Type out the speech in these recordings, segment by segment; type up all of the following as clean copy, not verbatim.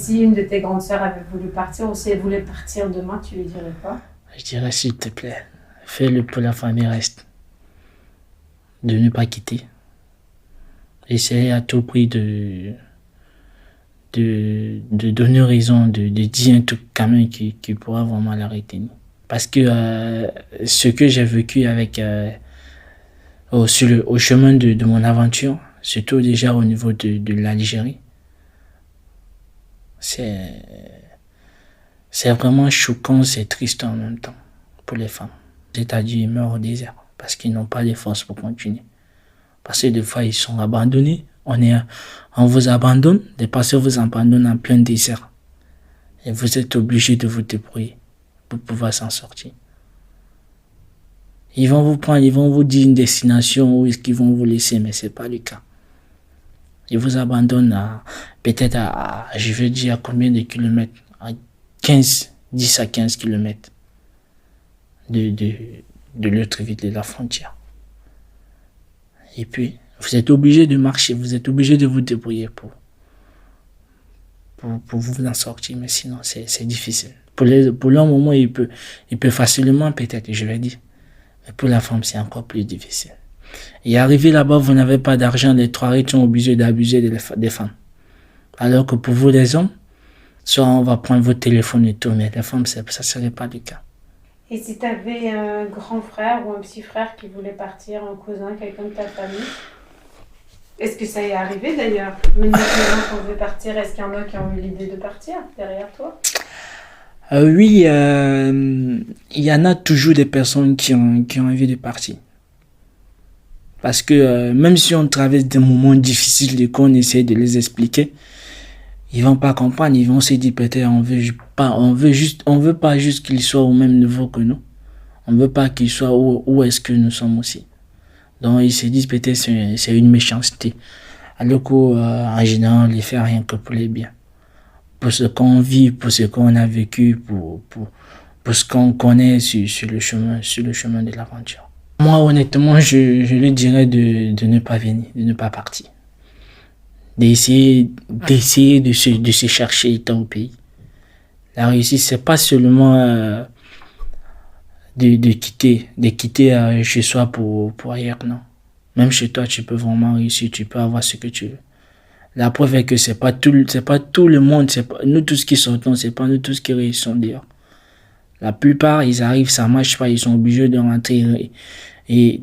si une de tes grandes sœurs avait voulu partir ou si elle voulait partir demain, tu lui dirais quoi? Je dirais, s'il te plaît, fais-le pour la famille reste. De ne pas quitter. Essayer à tout prix de donner raison, de dire un truc quand même qui pourra vraiment la retenir. Parce que ce que j'ai vécu avec au chemin de mon aventure, surtout déjà au niveau de l'Algérie, c'est vraiment choquant, c'est triste en même temps pour les femmes. C'est-à-dire ils meurent au désert parce qu'ils n'ont pas les forces pour continuer. Parce que des fois ils sont abandonnés, on vous abandonne, des personnes vous abandonnent en plein désert. Et vous êtes obligé de vous débrouiller pour pouvoir s'en sortir. Ils vont vous prendre, ils vont vous dire une destination où est-ce qu'ils vont vous laisser, mais c'est pas le cas. Ils vous abandonnent peut-être je veux dire, à combien de kilomètres? À 10 à 15 kilomètres de l'autre ville, de la frontière. Et puis, vous êtes obligé de marcher, vous êtes obligé de vous débrouiller pour vous en sortir, mais sinon, c'est difficile. Pour l'homme, au moins, il peut facilement, peut-être, je vais dire. Mais pour la femme, c'est encore plus difficile. Et arrivé là-bas, vous n'avez pas d'argent, les trois riches sont obligés d'abuser des femmes. Alors que pour vous, les hommes, soit on va prendre votre téléphone et tout, mais les femmes, ça ne serait pas le cas. Et si tu avais un grand frère ou un petit frère qui voulait partir, un cousin, quelqu'un de ta famille, est-ce que ça est arrivé d'ailleurs? Maintenant qu'on veut partir, est-ce qu'il y en a qui ont eu l'idée de partir derrière toi? Oui, il y en a toujours des personnes qui ont envie de partir. Parce que même si on traverse des moments difficiles et qu'on essaie de les expliquer, ils vont pas comprendre, ils vont se dire peut-être on veut pas juste qu'ils soient au même niveau que nous. On veut pas qu'ils soient où est-ce que nous sommes aussi. Donc ils se disent peut-être c'est une méchanceté. Alors qu'en général, on les fait rien que pour les biens. Pour ce qu'on vit, pour ce qu'on a vécu, pour ce qu'on connaît sur le chemin de l'aventure. Moi, honnêtement, je lui dirais de ne pas venir, de ne pas partir. D'essayer de se chercher étant au pays. La réussite, c'est pas seulement de quitter chez soi pour ailleurs, non. Même chez toi, tu peux vraiment réussir, tu peux avoir ce que tu veux. La preuve est que c'est pas tout le monde, c'est pas nous tous qui sortons, c'est pas nous tous qui réussissons dehors. La plupart, ils arrivent, ça marche pas, ils sont obligés de rentrer et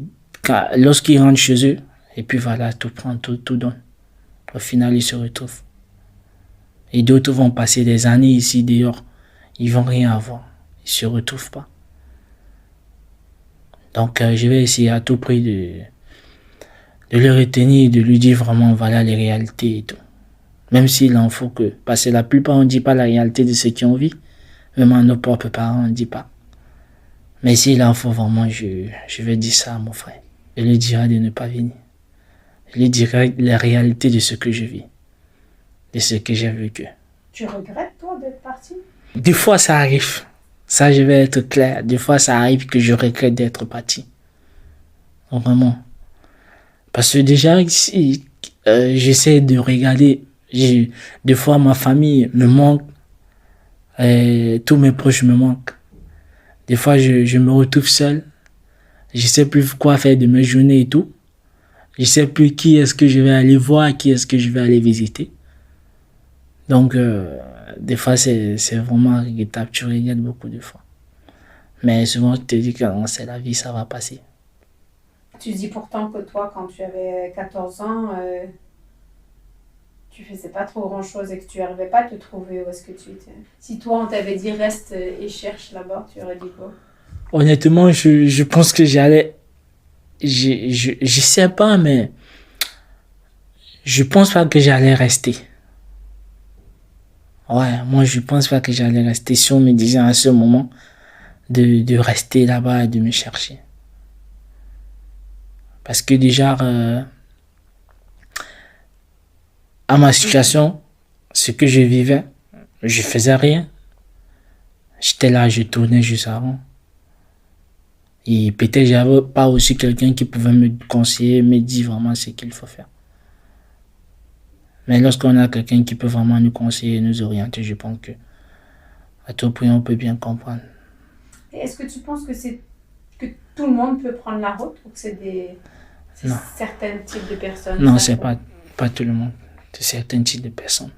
lorsqu'ils rentrent chez eux, et puis voilà, tout prend, tout donne. Au final, ils se retrouvent. Et d'autres vont passer des années ici dehors, ils vont rien avoir, ils se retrouvent pas. Donc, je vais essayer à tout prix de le retenir, de lui dire vraiment voilà les réalités et tout. Même s'il en faut que, parce que la plupart on ne dit pas la réalité de ce qu'on vit, même à nos propres parents on ne dit pas. Mais s'il en faut vraiment, je vais dire ça à mon frère. Je lui dirai de ne pas venir. Je lui dirai la réalité de ce que je vis, de ce que j'ai vécu. Tu regrettes toi d'être parti? Des fois ça arrive, ça je vais être clair, des fois ça arrive que je regrette d'être parti. Vraiment. Parce que déjà, ici, j'essaie de regarder. Des fois, ma famille me manque. Tous mes proches me manquent. Des fois, je me retrouve seul. Je sais plus quoi faire de mes journées et tout. Je sais plus qui est-ce que je vais aller voir, qui est-ce que je vais aller visiter. Donc, des fois, c'est vraiment regrettable. Tu regrettes beaucoup de fois. Mais souvent, tu te dis que non, c'est la vie, ça va passer. Tu dis pourtant que toi, quand tu avais 14 ans, tu faisais pas trop grand-chose et que tu n'arrivais pas à te trouver où est-ce que tu étais. Si toi, on t'avait dit reste et cherche là-bas, tu aurais dit quoi? Honnêtement, je pense que j'allais... Je sais pas, mais je pense pas que j'allais rester. Ouais, moi, je pense pas que j'allais rester si on me disait à ce moment de rester là-bas et de me chercher. Parce que déjà, à ma situation, ce que je vivais, je faisais rien. J'étais là, je tournais juste avant. Et peut-être j'avais pas aussi quelqu'un qui pouvait me conseiller, me dire vraiment ce qu'il faut faire. Mais lorsqu'on a quelqu'un qui peut vraiment nous conseiller, nous orienter, je pense que à tout point, on peut bien comprendre. Et est-ce que tu penses que tout le monde peut prendre la route ou que c'est Non. certains types de personnes? Non, c'est pas tout le monde. C'est certains types de personnes.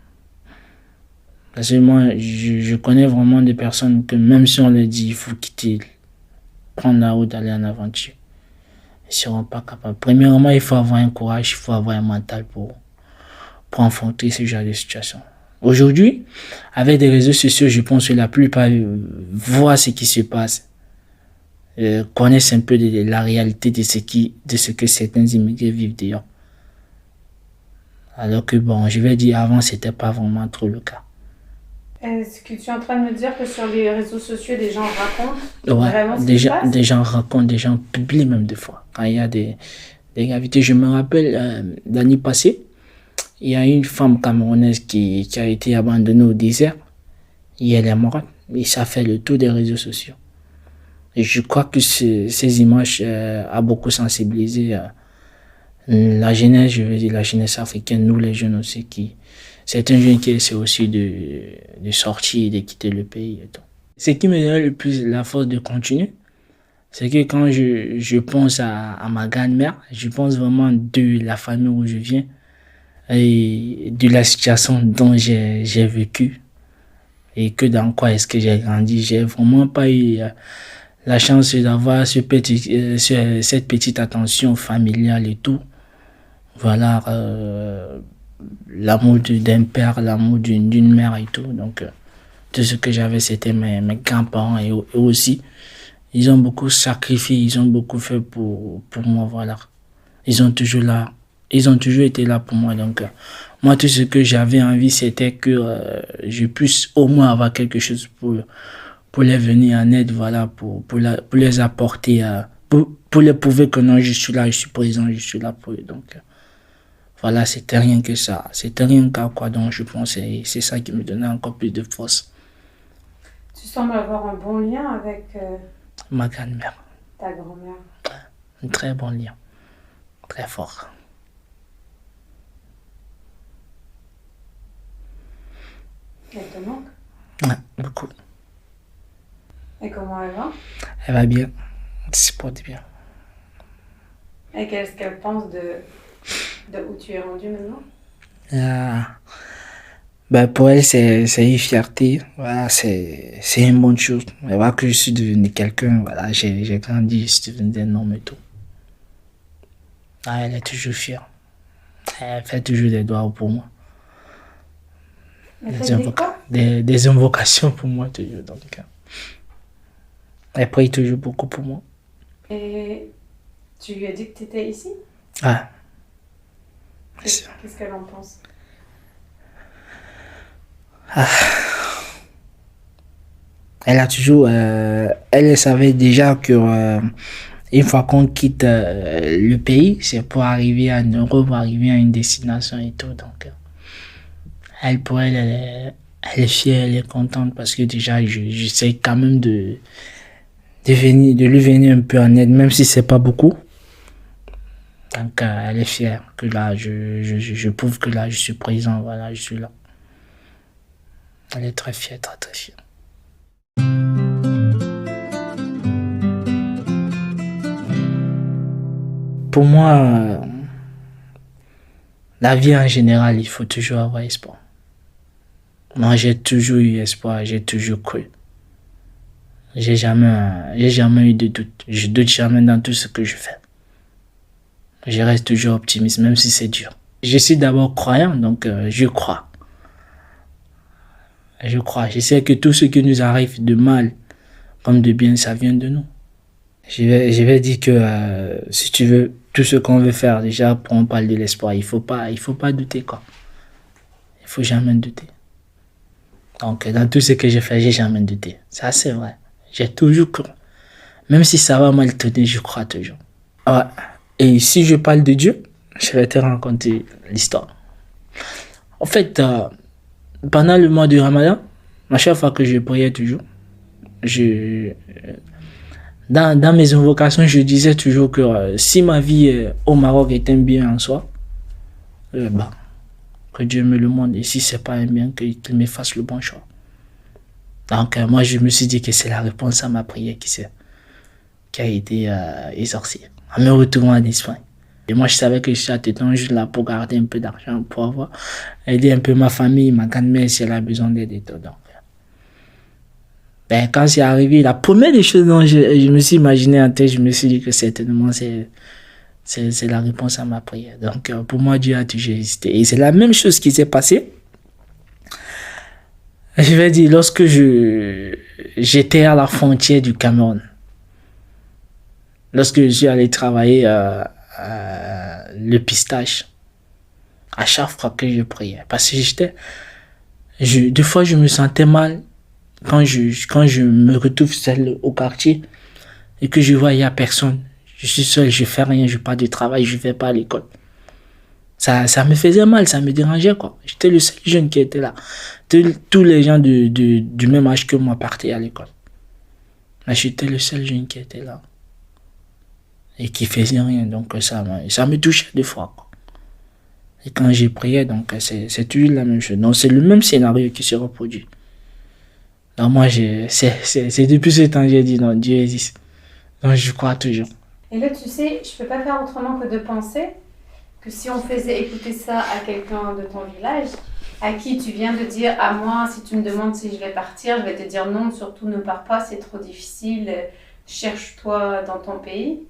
Parce que moi, je connais vraiment des personnes que même si on leur dit il faut quitter, prendre la route, aller en aventure, ils ne seront pas capables. Premièrement, il faut avoir un courage, il faut avoir un mental pour affronter ce genre de situation. Aujourd'hui, avec des réseaux sociaux, je pense que la plupart voient ce qui se passe, connaissent un peu de la réalité de ce que certains immigrés vivent d'ailleurs. Alors que bon, je vais dire, avant, c'était pas vraiment trop le cas. Est-ce que tu es en train de me dire que sur les réseaux sociaux, des gens racontent vraiment ce qui se passe? Des gens racontent, des gens publient même des fois. Quand il y a des gravités, je me rappelle l'année passée, il y a une femme camerounaise qui a été abandonnée au désert et elle est morte. Et ça fait le tour des réseaux sociaux. Et je crois que ces images a beaucoup sensibilisé la jeunesse, je veux dire la jeunesse africaine, nous les jeunes aussi, c'est un jeune qui essaie aussi de sortir, de quitter le pays et tout. Ce qui me donne le plus la force de continuer, c'est que quand je pense à ma grand-mère, je pense vraiment de la famille où je viens et de la situation dont j'ai vécu et que dans quoi est-ce que j'ai grandi. J'ai vraiment pas eu la chance d'avoir cette petite attention familiale et tout. Voilà, l'amour d'un père, l'amour d'une mère et tout. Donc, tout ce que j'avais, c'était mes grands-parents et eux aussi. Ils ont beaucoup sacrifié, ils ont beaucoup fait pour moi, voilà. Ils ont toujours été là pour moi. Donc, moi, tout ce que j'avais envie, c'était que je puisse au moins avoir quelque chose pour les venir en aide, voilà, pour les apporter, pour les prouver que non, je suis là, je suis présent, je suis là pour eux. Donc, voilà, c'était rien que ça. C'était rien qu'à quoi donc je pensais. C'est ça qui me donnait encore plus de force. Tu sembles avoir un bon lien avec ma grand-mère. Ta grand-mère. Un très bon lien. Très fort. Elle te manque? Ouais, beaucoup. Et comment elle va? Elle va bien. Elle se porte bien. Et qu'est-ce qu'elle pense de où tu es rendu maintenant? Pour elle, c'est une fierté. Voilà, c'est une bonne chose. Elle voit que je suis devenu quelqu'un. Voilà, j'ai grandi, je suis devenu un homme et tout. Elle est toujours fière. Elle fait toujours des doigts pour moi. Des invocations pour moi, toujours dans le cas. Elle prie toujours beaucoup pour moi. Et tu lui as dit que tu étais ici? Ah. Qu'est-ce qu'elle en pense? Elle a toujours, elle savait déjà que une fois qu'on quitte le pays, c'est pour arriver en Europe, pour arriver à une destination et tout. Donc, elle est fière, elle est contente parce que déjà, j'essaie quand même de lui venir un peu en aide, même si c'est pas beaucoup. Donc, elle est fière que là, je prouve que là, je suis présent, voilà, je suis là. Elle est très fière, très, très fière. Pour moi, la vie en général, il faut toujours avoir espoir. Moi, j'ai toujours eu espoir, j'ai toujours cru. J'ai jamais eu de doute. Je doute jamais dans tout ce que je fais. Je reste toujours optimiste, même si c'est dur. Je suis d'abord croyant, donc je crois. Je crois. Je sais que tout ce qui nous arrive de mal comme de bien, ça vient de nous. Je vais dire que si tu veux, tout ce qu'on veut faire, déjà, pour on parle de l'espoir, il faut pas douter, quoi. Il faut jamais douter. Donc, dans tout ce que je fais, j'ai jamais douté. Ça, c'est vrai. J'ai toujours cru. Même si ça va mal tourner, je crois toujours. Ouais. Et si je parle de Dieu, je vais te raconter l'histoire. En fait, pendant le mois du Ramadan, à chaque fois que je priais toujours, dans mes invocations, je disais toujours que si ma vie au Maroc est un bien en soi, Que Dieu me le montre. Et si c'est pas un bien, qu'il me fasse le bon choix. Donc, moi, je me suis dit que c'est la réponse à ma prière qui a été exaucée. En me retournant en Espagne. Et moi, je savais que j'étais juste là pour garder un peu d'argent, pour avoir aider un peu ma famille, ma grand-mère, si elle a besoin d'aide et tout. Donc, quand c'est arrivé, la première des choses dont je me suis imaginé en tête, je me suis dit que certainement, c'est la réponse à ma prière. Donc, pour moi, Dieu a toujours existé. Et c'est la même chose qui s'est passée. Je vais dire, lorsque j'étais à la frontière du Cameroun, lorsque je suis allé travailler le pistache, à chaque fois que je priais, parce que des fois je me sentais mal quand je me retrouve seul au quartier et que je vois il y a personne, je suis seul, je fais rien, je pars du travail, je vais pas à l'école. Ça me faisait mal, ça me dérangeait quoi. J'étais le seul jeune qui était là. Tous les gens du même âge que moi partaient à l'école. Mais j'étais le seul jeune qui était là. Et qui faisait rien. Donc ça me touchait des fois. Quoi. Et quand j'ai prié, donc c'est toujours la même chose. Donc c'est le même scénario qui se reproduit. Donc moi, c'est depuis ce temps que j'ai dit non, Dieu existe. Donc je crois toujours. Et là, tu sais, je peux pas faire autrement que de penser que si on faisait écouter ça à quelqu'un de ton village, à qui tu viens de dire à moi, si tu me demandes si je vais partir, je vais te dire non, surtout ne pars pas, c'est trop difficile, cherche-toi dans ton pays.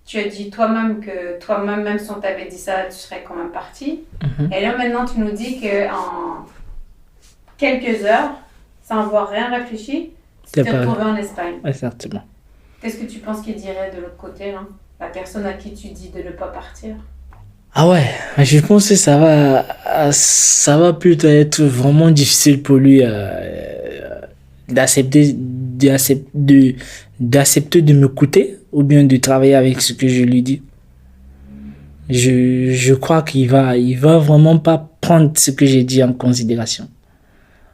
Tu as dit toi-même que toi-même, même si on t'avait dit ça, tu serais quand même parti. Mm-hmm. Et là, maintenant, tu nous dis qu'en quelques heures, sans avoir rien réfléchi, tu t'es retrouvé en Espagne. Exactement. Qu'est-ce que tu penses qu'il dirait de l'autre côté, là, la personne à qui tu dis de ne pas partir? Ah ouais, je pense que ça va plutôt être vraiment difficile pour lui d'accepter de m'écouter ou bien de travailler avec ce que je lui dis. Je crois qu'il va vraiment pas prendre ce que j'ai dit en considération.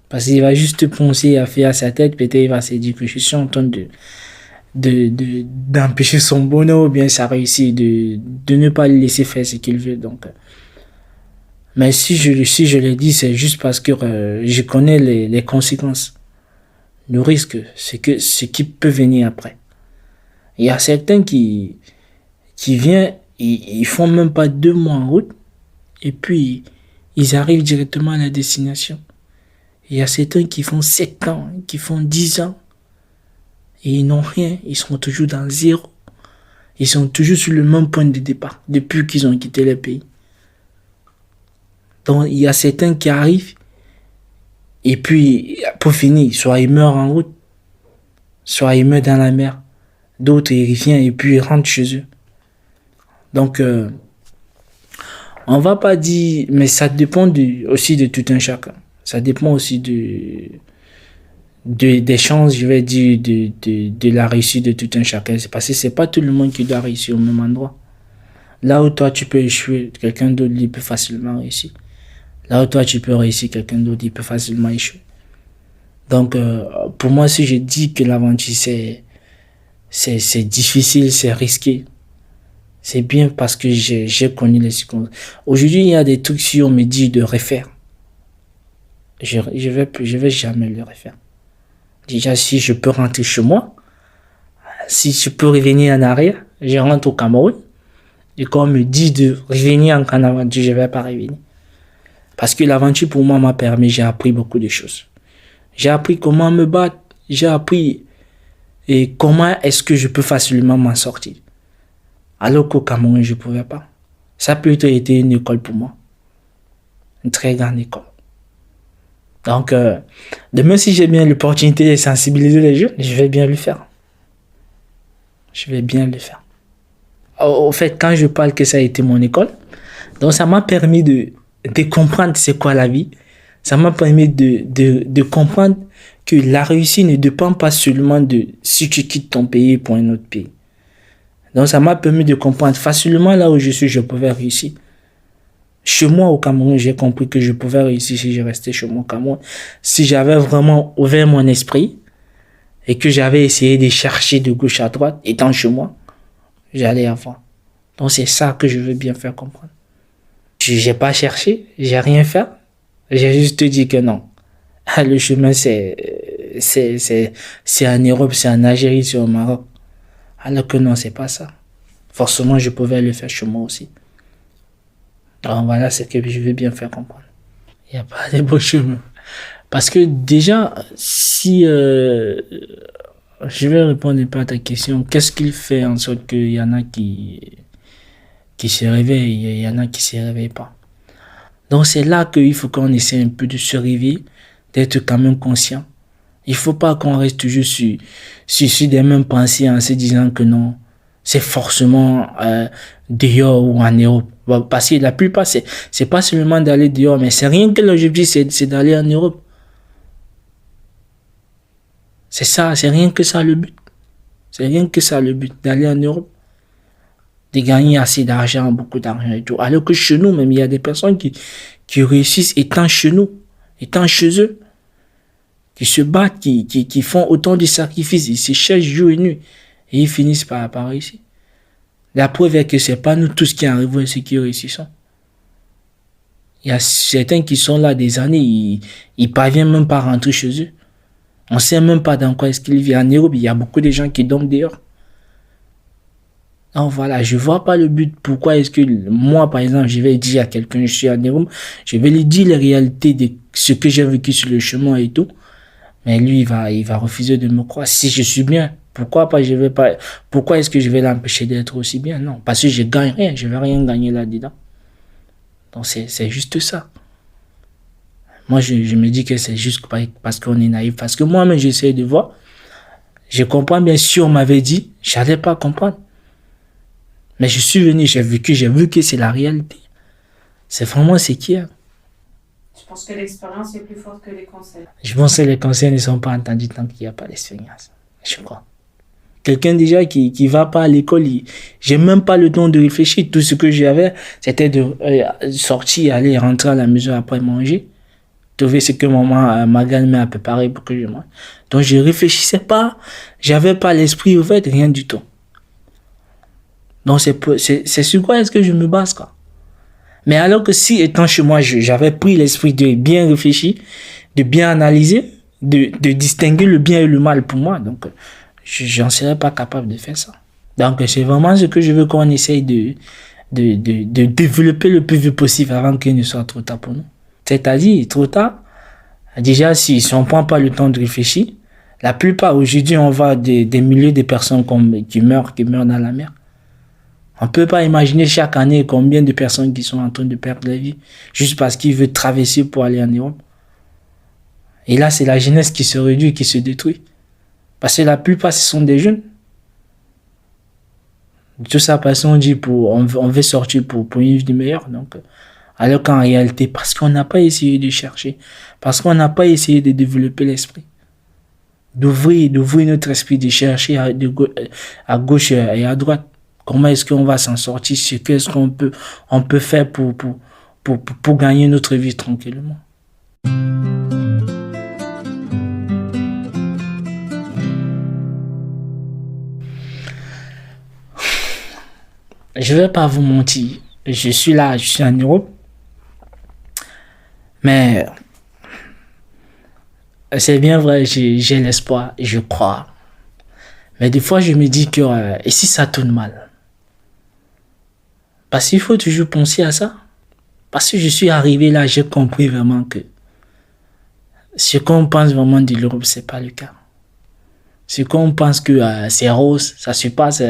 Parce qu'il va juste penser à faire sa tête, peut-être il va se dire que je suis en train d'empêcher son bonheur ou bien sa réussite, de ne pas le laisser faire ce qu'il veut. Donc, mais si je le dis, c'est juste parce que je connais les conséquences. Le risque, c'est que ce qui peut venir après. Il y a certains qui viennent, ils font même pas 2 mois en route et puis ils arrivent directement à la destination. Il y a certains qui font 7 ans, qui font 10 ans et ils n'ont rien, ils sont toujours dans zéro. Ils sont toujours sur le même point de départ depuis qu'ils ont quitté le pays. Donc il y a certains qui arrivent et puis pour finir, soit ils meurent en route, soit ils meurent dans la mer. D'autres ils reviennent et puis ils rentrent chez eux. Donc on va pas dire, mais ça dépend aussi de tout un chacun. Ça dépend aussi des chances, je vais dire, de la réussite de tout un chacun. C'est parce que c'est pas tout le monde qui doit réussir au même endroit. Là où toi tu peux échouer, quelqu'un d'autre il peut facilement réussir. Là où toi tu peux réussir, quelqu'un d'autre il peut facilement échouer. Donc pour moi, si je dis que l'aventure c'est difficile, c'est risqué, c'est bien parce que j'ai connu les circonstances. Aujourd'hui, il y a des trucs, si on me dit de refaire, je vais jamais le refaire. Déjà, si je peux rentrer chez moi, si je peux revenir en arrière, je rentre au Cameroun. Et quand on me dit de revenir en aventure, je ne vais pas revenir. Parce que l'aventure, pour moi, m'a permis, j'ai appris beaucoup de choses. J'ai appris comment me battre. J'ai appris comment est-ce que je peux facilement m'en sortir. Alors qu'au Cameroun, je ne pouvais pas. Ça a plutôt été une école pour moi. Une très grande école. Donc, demain, si j'ai bien l'opportunité de sensibiliser les jeunes, je vais bien le faire. Je vais bien le faire. Au fait, quand je parle que ça a été mon école, donc ça m'a permis de comprendre c'est quoi la vie. Ça m'a permis de comprendre que la réussite ne dépend pas seulement de si tu quittes ton pays pour un autre pays. Donc, ça m'a permis de comprendre facilement là où je suis, je pouvais réussir. Chez moi au Cameroun, j'ai compris que je pouvais réussir si je restais chez moi au Cameroun. Si j'avais vraiment ouvert mon esprit et que j'avais essayé de chercher de gauche à droite, étant chez moi, j'allais avoir. Donc c'est ça que je veux bien faire comprendre. J'ai pas cherché, j'ai rien fait. J'ai juste dit que non. Ah, le chemin, c'est en Europe, c'est en Algérie, c'est au Maroc. Alors que non, c'est pas ça. Forcément, je pouvais le faire chez moi aussi. Alors voilà ce que je veux bien faire comprendre. Il n'y a pas de beau chemin. Parce que déjà, si je vais répondre un peu à ta question, qu'est-ce qu'il fait en sorte qu'il y en a qui se réveillent, il y en a qui se réveillent pas. Donc c'est là qu'il faut qu'on essaie un peu de se réveiller, d'être quand même conscient. Il faut pas qu'on reste toujours sur des mêmes pensées en se disant que non, c'est forcément dehors ou en Europe. Bon, parce que la plupart, c'est pas seulement d'aller dehors, mais c'est rien que l'objectif, c'est d'aller en Europe. C'est ça, c'est rien que ça le but. C'est rien que ça le but, d'aller en Europe. De gagner assez d'argent, beaucoup d'argent et tout. Alors que chez nous, même, il y a des personnes qui réussissent étant chez nous, étant chez eux, qui se battent, qui font autant de sacrifices, ils se cherchent jour et nuit, et ils finissent par réussir. La preuve est que c'est pas nous tous qui arrivons et ceux qui réussissons. Il y a certains qui sont là des années, ils parviennent même pas à rentrer chez eux. On sait même pas dans quoi est-ce qu'ils vivent. En Europe, il y a beaucoup de gens qui dorment dehors. Donc voilà, je vois pas le but. Pourquoi est-ce que moi, par exemple, je vais dire à quelqu'un, je suis en Europe, je vais lui dire les réalités de ce que j'ai vécu sur le chemin et tout. Mais lui, il va refuser de me croire. Si je suis bien, pourquoi est-ce que je vais l'empêcher d'être aussi bien? Non, parce que je gagne rien, je vais rien gagner là-dedans. Donc c'est juste ça. Moi, je me dis que c'est juste parce qu'on est naïf. Parce que moi-même, j'essaie de voir. Je comprends bien si on m'avait dit, j'allais pas comprendre. Mais je suis venu, j'ai vu que c'est la réalité. C'est vraiment ce qu'il y a. Je pense que l'expérience est plus forte que les conseils. Je pense que les conseils ne sont pas entendus tant qu'il n'y a pas d'expérience. Je crois. Quelqu'un déjà qui va pas à l'école, j'ai même pas le temps de réfléchir. Tout ce que j'avais, c'était de sortir, aller rentrer à la maison après manger, trouver ce que ma grand-mère a préparé pour que je mange. Donc je réfléchissais pas, j'avais pas l'esprit ouvert, rien du tout. Donc c'est sur quoi est-ce que je me base, quoi. Mais alors que si étant chez moi, j'avais pris l'esprit de bien réfléchir, de bien analyser, de distinguer le bien et le mal pour moi, donc j'en serais pas capable de faire ça. Donc c'est vraiment ce que je veux qu'on essaye de développer le plus vite possible avant qu'il ne soit trop tard pour nous. C'est-à-dire, trop tard, déjà si on prend pas le temps de réfléchir, la plupart aujourd'hui on voit des milliers de personnes qui meurent dans la mer. On peut pas imaginer chaque année combien de personnes qui sont en train de perdre la vie juste parce qu'ils veulent traverser pour aller en Europe. Et là, c'est la jeunesse qui se réduit, qui se détruit. Parce que la plupart, ce sont des jeunes. Tout ça parce qu'on dit on veut sortir pour une vie meilleure. Donc, alors qu'en réalité, parce qu'on n'a pas essayé de chercher, parce qu'on n'a pas essayé de développer l'esprit, d'ouvrir notre esprit, de chercher à gauche et à droite. Comment est-ce qu'on va s'en sortir? Qu'est-ce qu'on peut faire pour gagner notre vie tranquillement? Je vais pas vous mentir. Je suis là, je suis en Europe. Mais c'est bien vrai, j'ai l'espoir, je crois. Mais des fois, je me dis que et si ça tourne mal? Parce qu'il faut toujours penser à ça. Parce que je suis arrivé là, j'ai compris vraiment que ce qu'on pense vraiment de l'Europe, c'est pas le cas. Ce qu'on pense que c'est rose, ça se passe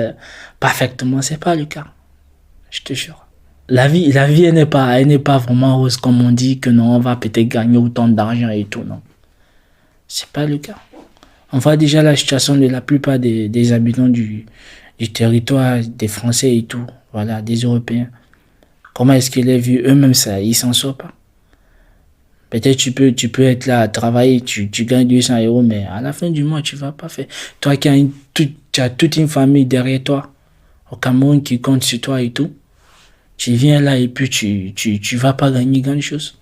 parfaitement, c'est pas le cas. Je te jure. La vie, elle n'est pas vraiment rose comme on dit que non, on va peut-être gagner autant d'argent et tout, non. C'est pas le cas. On voit déjà la situation de la plupart des habitants du territoire, des Français et tout. Voilà, des Européens. Comment est-ce qu'ils les vivent eux-mêmes, ça, ils s'en sortent pas. Peut-être tu peux être là à travailler, tu gagnes 200 euros, mais à la fin du mois, tu vas pas faire. Toi qui as toute une famille derrière toi, au Cameroun qui compte sur toi et tout, tu viens là et puis tu vas pas gagner grand chose.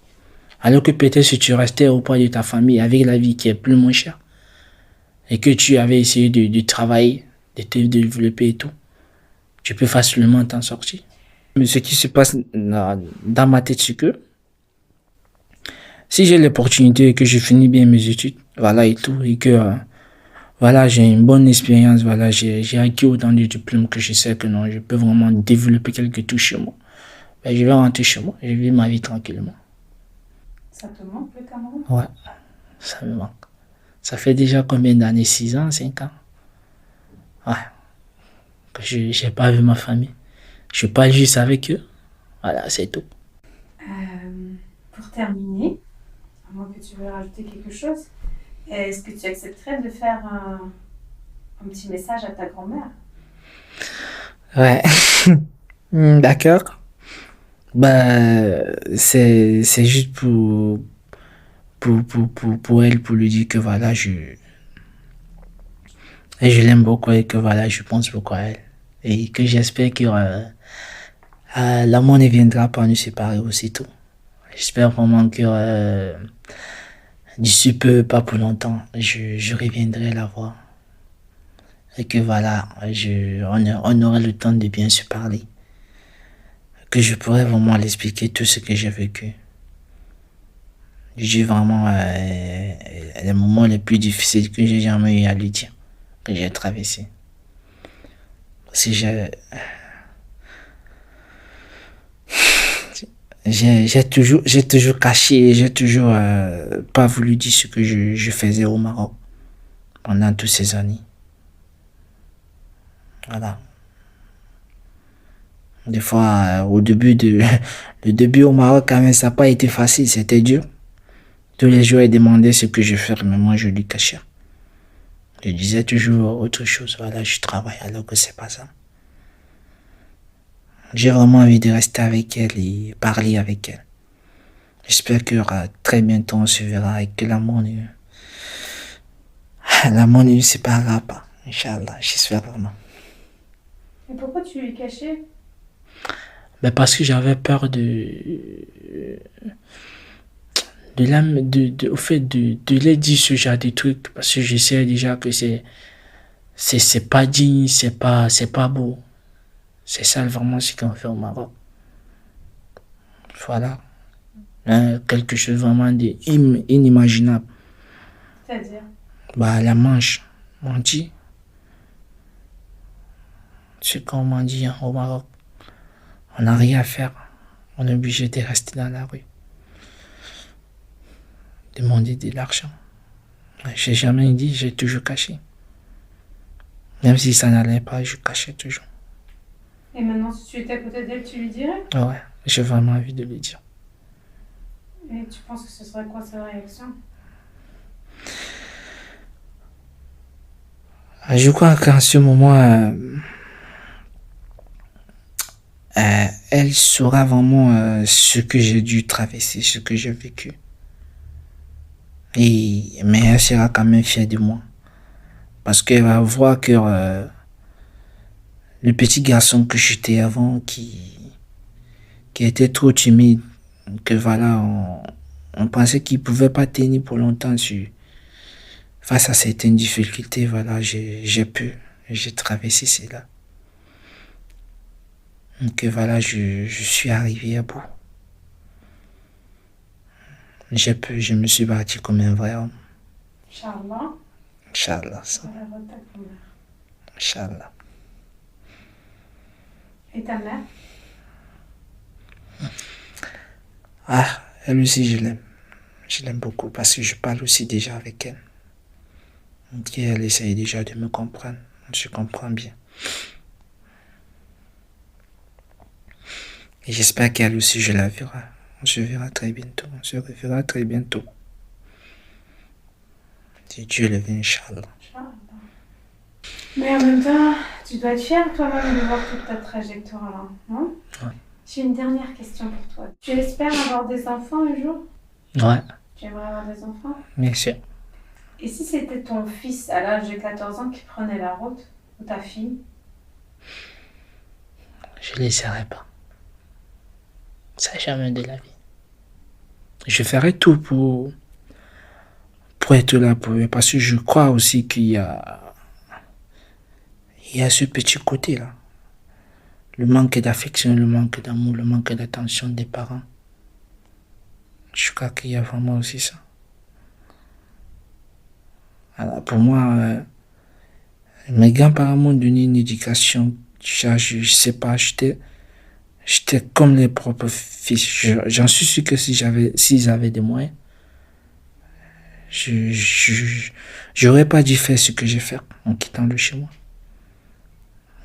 Alors que peut-être si tu restais auprès de ta famille avec la vie qui est plus moins chère et que tu avais essayé de travailler, de te développer et tout, tu peux facilement t'en sortir. Mais ce qui se passe dans ma tête, c'est que si j'ai l'opportunité et que je finis bien mes études, voilà et tout, et que voilà, j'ai une bonne expérience, voilà, j'ai acquis autant de diplômes que je sais que non, je peux vraiment développer quelques trucs chez moi. Ben, je vais rentrer chez moi, je vis ma vie tranquillement. Ça te manque le Cameroun? Ouais, ça me manque. Ça fait déjà combien d'années? 6 ans, 5 ans? Ouais, que je n'ai pas vu ma famille. Je suis pas juste avec eux. Voilà, c'est tout. Pour terminer, à moins que tu veuilles rajouter quelque chose, est-ce que tu accepterais de faire un petit message à ta grand-mère? Ouais, d'accord. Bah, c'est juste pour elle, pour lui dire que voilà, je l'aime beaucoup et que voilà, je pense beaucoup à elle. Et que j'espère que l'amour ne viendra pas nous séparer aussitôt. J'espère vraiment que d'ici peu, pas pour longtemps, je reviendrai la voir. Et que voilà, on aura le temps de bien se parler. Que je pourrais vraiment l'expliquer tout ce que j'ai vécu. J'ai vraiment les moments les plus difficiles que j'ai jamais eu à lui dire, que j'ai traversé. Parce que j'ai toujours caché, j'ai toujours pas voulu dire ce que je faisais au Maroc pendant toutes ces années. Voilà. Des fois, le début au Maroc, quand même, ça n'a pas été facile, c'était dur. Tous les jours, il demandait ce que je ferais, mais moi, je lui cachais. Je disais toujours autre chose. Voilà, je travaille alors que c'est pas ça. J'ai vraiment envie de rester avec elle et parler avec elle. J'espère que très bientôt on se verra et que l'amour ne nous séparera pas. Inch'Allah, j'espère vraiment. Et pourquoi tu lui cachais? Mais parce que j'avais peur au fait de leur dire ce genre de trucs. Parce que je sais déjà que c'est pas digne, c'est pas beau. C'est ça vraiment ce qu'on fait au Maroc. Voilà. Hein, quelque chose vraiment d'inimaginable. C'est-à-dire? Bah, la manche, on dit. C'est comme on dit hein, au Maroc. On n'a rien à faire. On est obligé de rester dans la rue. Demander de l'argent. J'ai jamais dit, j'ai toujours caché. Même si ça n'allait pas, je cachais toujours. Et maintenant, si tu étais à côté d'elle, tu lui dirais? Ouais, j'ai vraiment envie de lui dire. Et tu penses que ce serait quoi sa réaction? Je crois qu'en ce moment, elle saura vraiment ce que j'ai dû traverser, ce que j'ai vécu. Mais elle sera quand même fière de moi. Parce qu'elle va voir que le petit garçon que j'étais avant, qui était trop timide, que voilà, on pensait qu'il pouvait pas tenir pour longtemps face à certaines difficultés, voilà, j'ai traversé cela. Donc voilà, je suis arrivé à bout. Je me suis battu comme un vrai homme. Inch'Allah. Inch'Allah. Inch'Allah. Et ta mère? Ah, elle aussi, je l'aime. Je l'aime beaucoup parce que je parle aussi déjà avec elle. Donc elle essaye déjà de me comprendre. On se comprend bien. Et j'espère qu'elle aussi, je la verrai. On se verra très bientôt. On se reverra très bientôt. Si Dieu le veut, Inch'Allah. Mais en même temps, tu dois être fière toi-même de voir toute ta trajectoire là, non? Ouais. J'ai une dernière question pour toi. Tu espères avoir des enfants un jour? Ouais. Tu aimerais avoir des enfants? Bien sûr. Et si c'était ton fils à l'âge de 14 ans qui prenait la route, ou ta fille? Je ne laisserai pas. Ça jamais de la vie. Je ferai tout pour être là pour eux. Parce que je crois aussi il y a ce petit côté-là. le manque d'affection, le manque d'amour, le manque d'attention des parents. Je crois qu'il y a vraiment aussi ça. Alors pour moi, mes grands-parents m'ont donné une éducation, je sais pas, j'étais comme les propres fils. J'en suis sûr que s'ils avaient des moyens, j'aurais pas dû faire ce que j'ai fait en quittant le chez moi.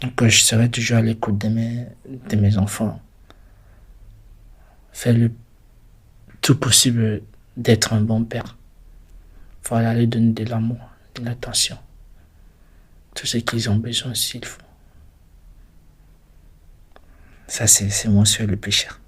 Donc je serai toujours à l'écoute de mes enfants. Faire le tout possible d'être un bon père. Voilà, leur donner de l'amour, de l'attention. Tout ce qu'ils ont besoin s'il faut. Ça, c'est mon souhait le plus cher.